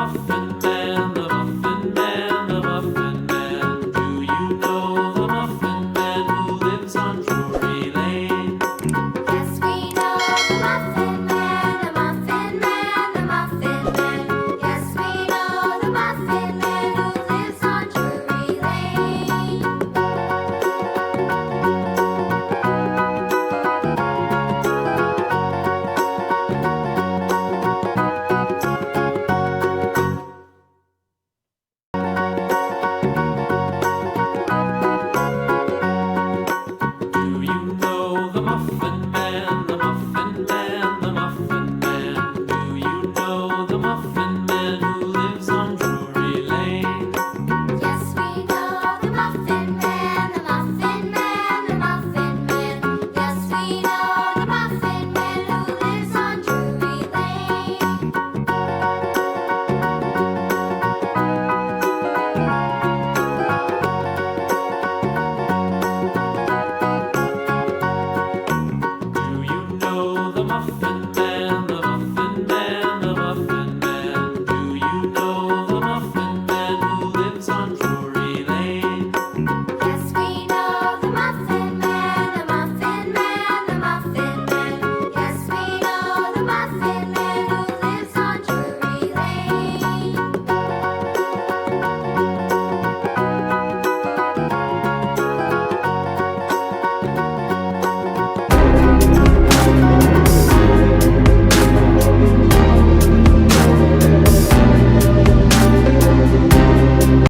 Muffin Man, the Muffin Man, the Muffin Man. Do you know the Muffin Man who lives on Drury Lane? Yes, we know the Muffin Man, the Muffin Man, the Muffin Man. Yes, we know the Muffin Man who lives on Drury Lane. Do you know the Muffin Man, the Muffin Man, the Muffin Man? Do you know the Muffin